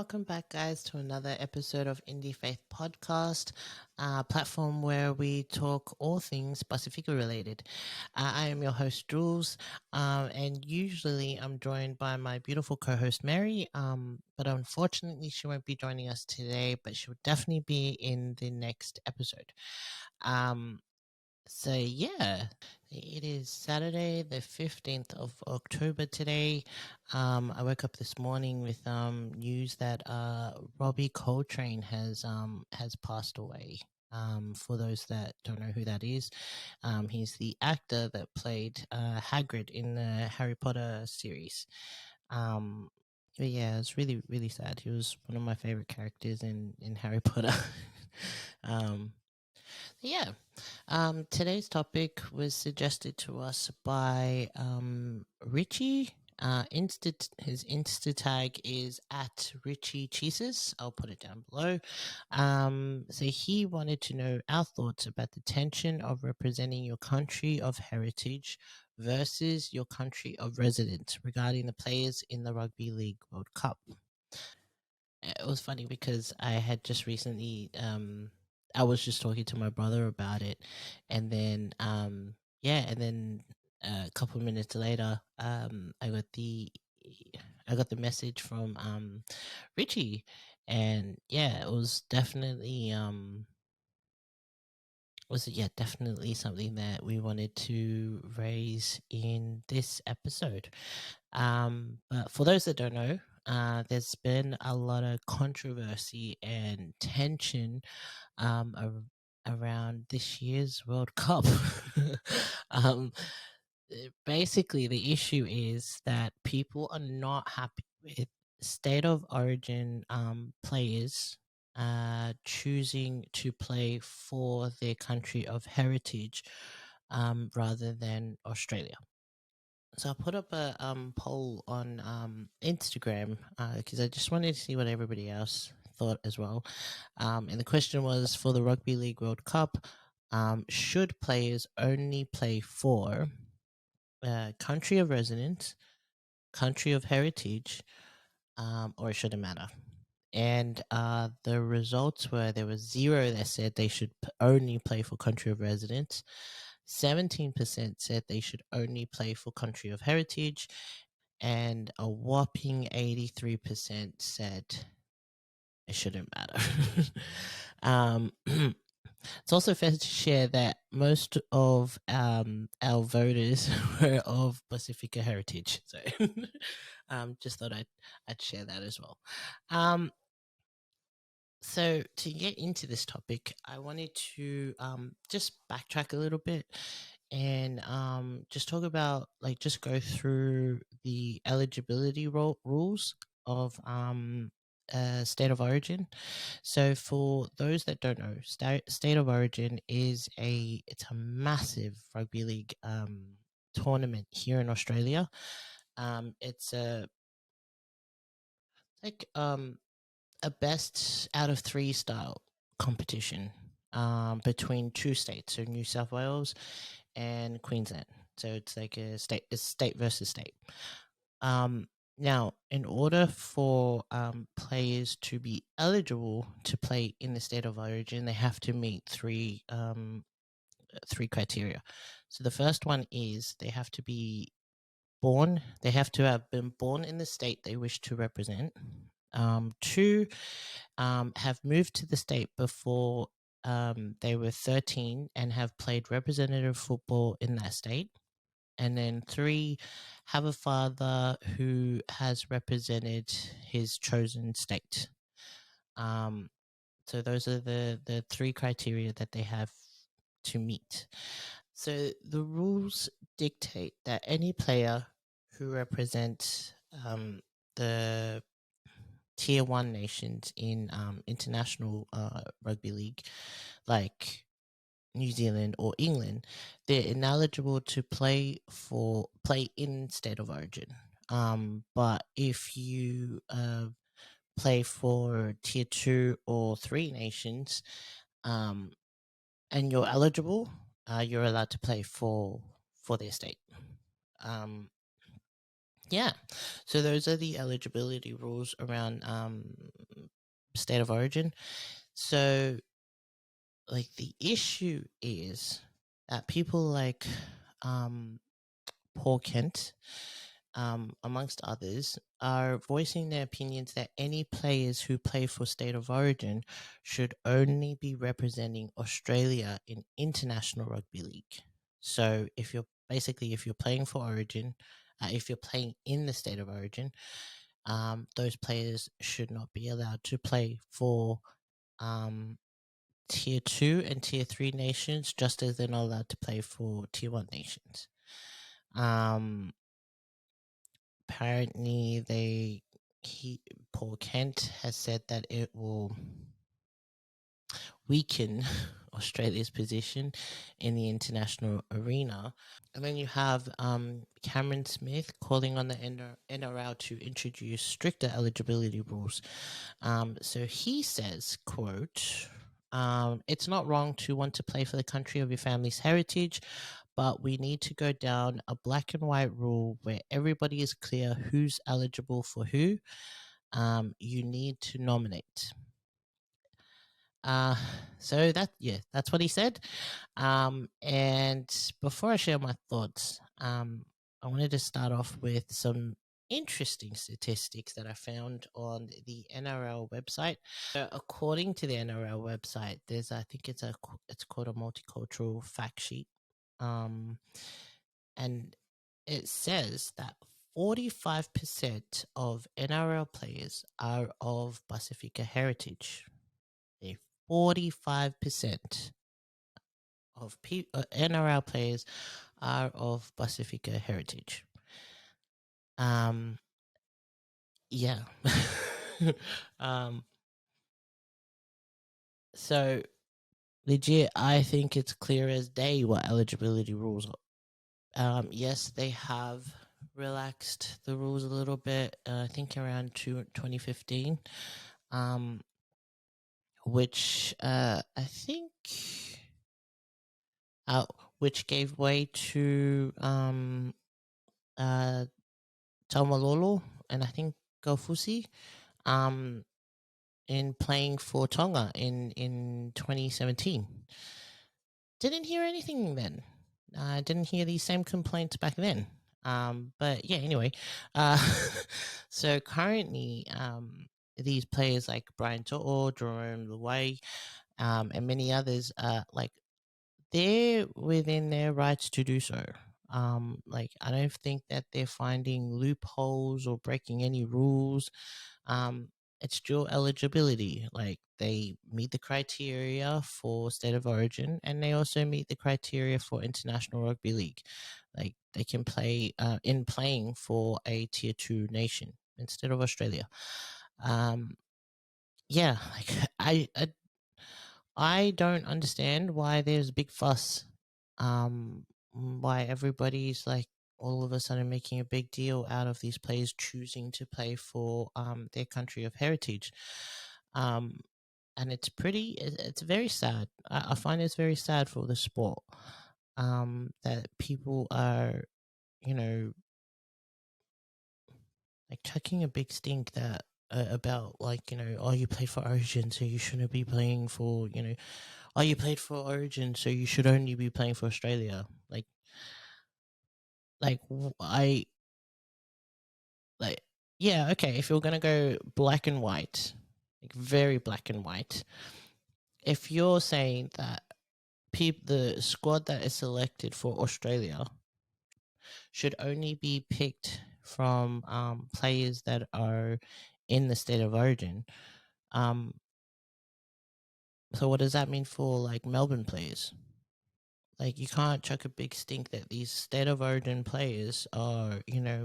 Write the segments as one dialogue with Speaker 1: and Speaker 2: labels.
Speaker 1: welcome back, guys, to another episode of Indie Faith Podcast, a platform where we talk all things Pacifica related. I am your host, Jules, and usually I'm joined by my beautiful co host, Mary, but unfortunately, she won't be joining us today, but she will definitely be in the next episode. Um, so yeah, it is Saturday, the 15th of October today. I woke up this morning with news that Robbie Coltrane has passed away. For those that don't know who that is, he's the actor that played Hagrid in the Harry Potter series. But yeah, it's really, really sad. He was one of my favorite characters in Harry Potter. um, yeah. Today's topic was suggested to us by Richie. His Insta tag is at Richie Cheeses. I'll put it down below. So he wanted to know our thoughts about the tension of representing your country of heritage versus your country of residence regarding the players in the Rugby League World Cup. It was funny because I had just recently I was just talking to my brother about it, and then a couple of minutes later I got the message from Richie, and yeah, it was definitely definitely something that we wanted to raise in this episode. But for those that don't know, there's been a lot of controversy and tension around this year's World Cup. um, Basically, the issue is that people are not happy with state of origin players choosing to play for their country of heritage rather than Australia. So I put up a poll on Instagram because I just wanted to see what everybody else thought as well. And the question was for the Rugby League World Cup, should players only play for country of residence, country of heritage, or it shouldn't matter? And the results were there was 0 that said they should only play for country of residence. 17% said they should only play for country of heritage, and a whopping 83% said it shouldn't matter. It's also fair to share that most of our voters were of Pacifica heritage, so just thought I'd share that as well. So to get into this topic, I wanted to just backtrack a little bit and just talk about just go through the eligibility rules of state of origin. So for those that don't know, state of origin is it's a massive rugby league tournament here in Australia. It's like a best out of 3 style competition between 2 states, so New South Wales and Queensland. So it's like it's state versus state. Now, in order for players to be eligible to play in the state of origin, they have to meet 3 criteria. So the first one is they have to be born. They have to have been born in the state they wish to represent. 2, have moved to the state before they were 13 and have played representative football in that state. And then 3, have a father who has represented his chosen state. So those are the 3 criteria that they have to meet. So the rules dictate that any player who represents the tier 1 nations in international rugby league, like New Zealand or England, they're ineligible to play in state of origin. But if you play for tier 2 or 3 nations, and you're eligible, you're allowed to play for their state. Yeah. So those are the eligibility rules around state of origin. So like the issue is that people like um Paul Kent, amongst others, are voicing their opinions that any players who play for State of Origin should only be representing Australia in international rugby league. So if you're playing for Origin, if you're playing in the State of Origin, those players should not be allowed to play for um, Tier 2 and Tier 3 nations, just as they're not allowed to play for Tier 1 nations. Apparently Paul Kent has said that it will weaken Australia's position in the international arena. And then you have Cameron Smith calling on the NRL to introduce stricter eligibility rules. So he says, quote, it's not wrong to want to play for the country of your family's heritage, but we need to go down a black and white rule where everybody is clear who's eligible for who. You need to nominate. Uh, so that's what he said. And before I share my thoughts, I wanted to start off with some interesting statistics that I found on the NRL website. So according to the NRL website, I think it's called a multicultural fact sheet. And it says that 45% of NRL players are of Pacifica heritage. 45% of NRL players are of Pacifica heritage. Yeah. So legit, I think it's clear as day what eligibility rules are. Yes, they have relaxed the rules a little bit. I think around 2015, which I think, which gave way to Taumalolo and I think Gofusi, in playing for Tonga in 2017. Didn't hear anything then. I didn't hear these same complaints back then. But yeah, anyway. So currently, these players like Brian To'o, Jerome Luai, and many others, like they're within their rights to do so. Like I don't think that they're finding loopholes or breaking any rules. It's dual eligibility. Like they meet the criteria for state of origin, and they also meet the criteria for international rugby league. Like they can play in playing for a tier 2 nation instead of Australia. Yeah, like I don't understand why there's a big fuss. Why everybody's like all of a sudden making a big deal out of these players choosing to play for their country of heritage. And it's very sad. I find it's very sad for the sport. That people are, you know, like chucking a big stink that about like, oh, you played for Origin, so you shouldn't be playing for, oh, you played for Origin, so you should only be playing for Australia. Like I like yeah, okay, if you're gonna go black and white, like very black and white, if you're saying that the squad that is selected for Australia should only be picked from players that are in the state of origin, so what does that mean for like Melbourne players? Like you can't chuck a big stink that these state of origin players are,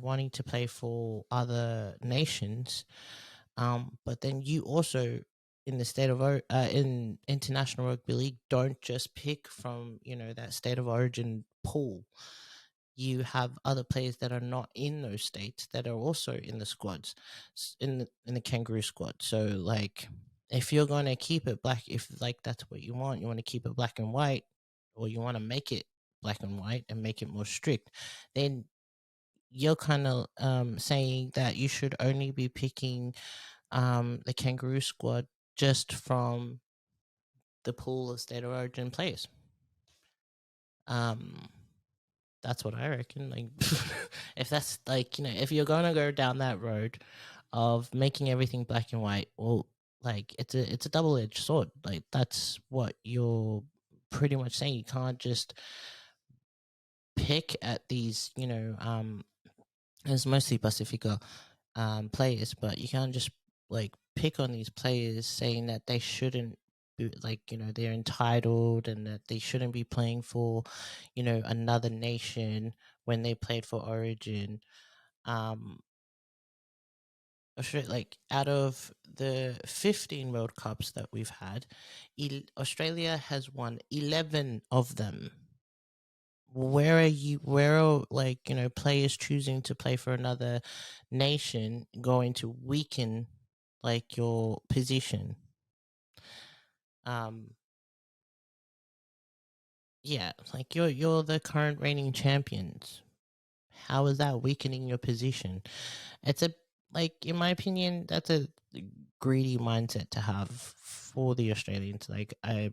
Speaker 1: wanting to play for other nations. But then you also in the state of in international rugby league don't just pick from, that state of origin pool. You have other players that are not in those states that are also in the squads, in the kangaroo squad. So like if you're going to keep it black, if like that's what you want to keep it black and white, or you want to make it black and white and make it more strict, then you're kind of saying that you should only be picking the Kangaroo squad just from the pool of state of origin players. Um, that's what I reckon. Like, if that's like, if you're gonna go down that road of making everything black and white, well, like it's a double edged sword. Like that's what you're pretty much saying. You can't just pick at these, it's mostly Pacifica players, but you can't just like pick on these players saying that they shouldn't be like, they're entitled and that they shouldn't be playing for, another nation when they played for Origin. Um, like out of the 15 World Cups that we've had, Australia has won 11 of them. Where are like, players choosing to play for another nation going to weaken like your position? Um yeah, like you're the current reigning champions. How is that weakening your position? It's a like in my opinion, that's a greedy mindset to have for the Australians. Like I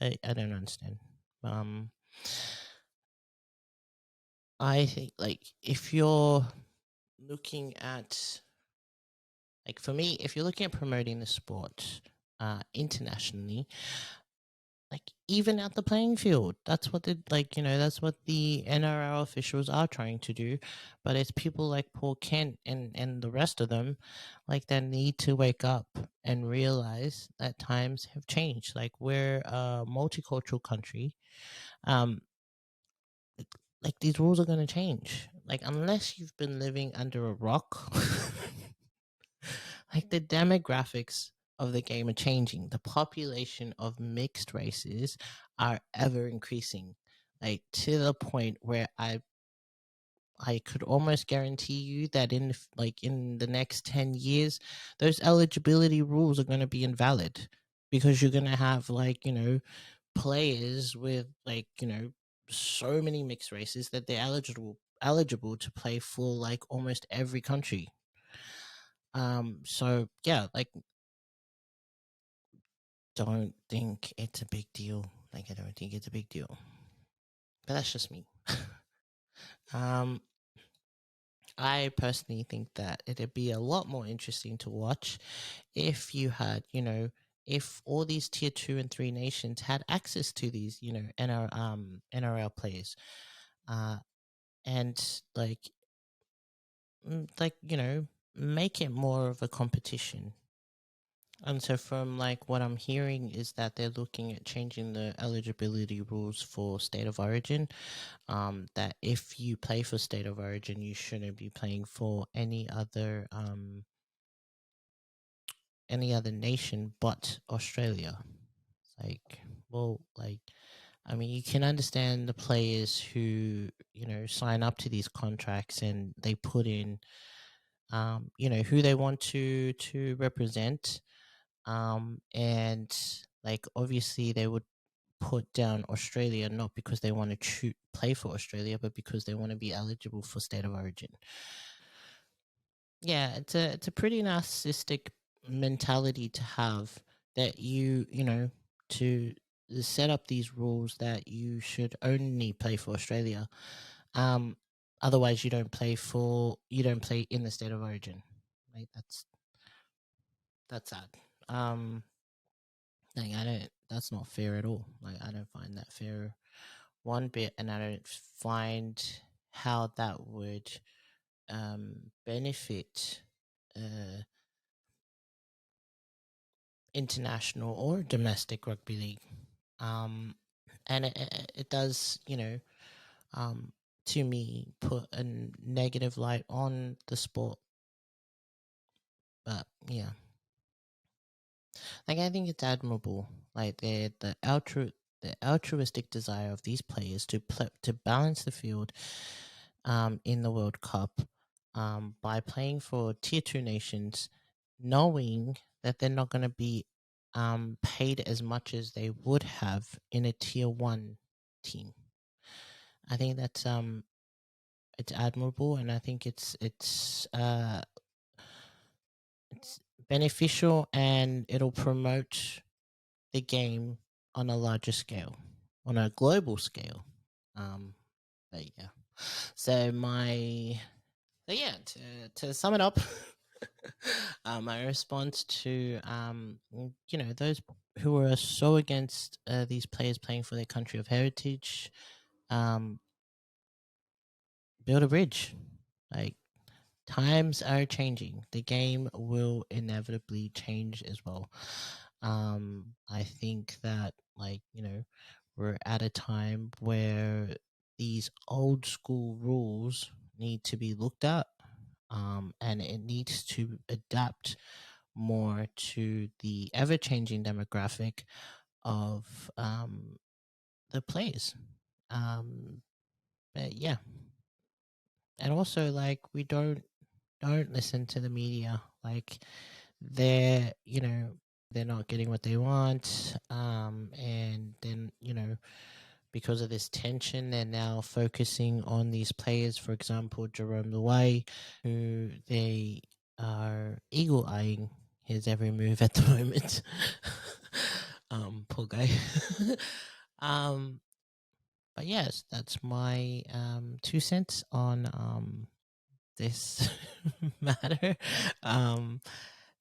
Speaker 1: don't understand. Um I think like if you're looking at like for me, if you're looking at promoting the sport internationally, like even out the playing field, that's what that's what the NRL officials are trying to do. But it's people like Paul Kent and the rest of them, like that need to wake up and realize that times have changed. Like we're a multicultural country. Um, like these rules are going to change. Like unless you've been living under a rock. Like the demographics of the game are changing. The population of mixed races are ever increasing, like to the point where I could almost guarantee you that in the next 10 years, those eligibility rules are going to be invalid because you're going to have players with so many mixed races that they're eligible to play for like almost every country. So yeah, like don't think it's a big deal. Like I don't think it's a big deal. But that's just me. um I personally think that it'd be a lot more interesting to watch if you had, if all these tier 2 and 3 nations had access to these, NRL players. Uh and make it more of a competition. And so from like what I'm hearing is that they're looking at changing the eligibility rules for state of origin. That if you play for state of origin, you shouldn't be playing for any other nation but Australia. Like, well, like I mean, you can understand the players who sign up to these contracts and they put in who they want to represent. And like obviously they would put down Australia not because they want to play for Australia, but because they want to be eligible for state of origin. Yeah, it's a pretty narcissistic mentality to have that to set up these rules that you should only play for Australia. Um, Otherwise you don't play in the state of origin. Like that's sad. Um, like I don't. That's not fair at all. Like I don't find that fair one bit, and I don't find how that would benefit uh, international or domestic rugby league. Um, and it does, um, to me, put a negative light on the sport. But yeah, like I think it's admirable, like the altruistic desire of these players to balance the field, in the World Cup, by playing for tier 2 nations, knowing that they're not going to be paid as much as they would have in a tier 1 team. I think that's it's admirable, and I think it's beneficial, and it'll promote the game on a larger scale, on a global scale. But yeah, so my so yeah, to sum it up, my response to those who are so against these players playing for their country of heritage, um, build a bridge. Like, times are changing. The game will inevitably change as well. I think that, we're at a time where these old school rules need to be looked at, and it needs to adapt more to the ever changing demographic of the players. Um, but yeah, and also, like, we don't listen to the media. Like, they're not getting what they want, and then, because of this tension, they're now focusing on these players, for example Jerome Luai, who they are eagle eyeing his every move at the moment. Poor guy. um but yes, that's my 2 cents on this matter. Um,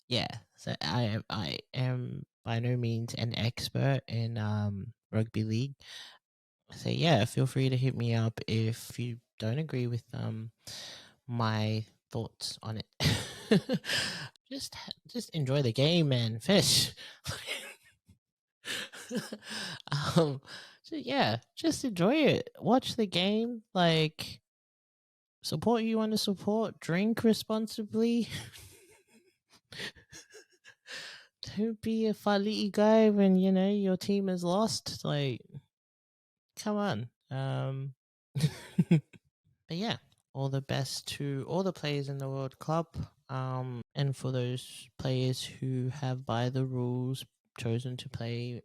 Speaker 1: yeah, so I am by no means an expert in rugby league. So yeah, feel free to hit me up if you don't agree with my thoughts on it. just enjoy the game, man. Fish. um, so yeah, just enjoy it. Watch the game. Like, support who you want to support. Drink responsibly. Don't be a faliti guy when your team is lost. Like, come on. But yeah, all the best to all the players in the World Cup. And for those players who have, by the rules, chosen to play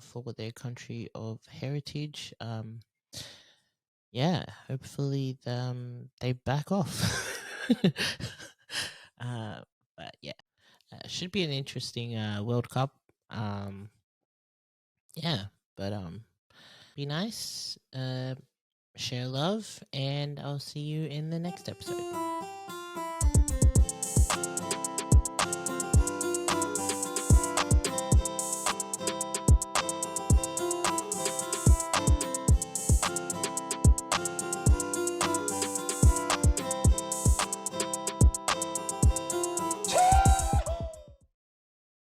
Speaker 1: for their country of heritage. Yeah, hopefully they back off. But yeah, should be an interesting World Cup. Yeah, but be nice, share love, and I'll see you in the next episode.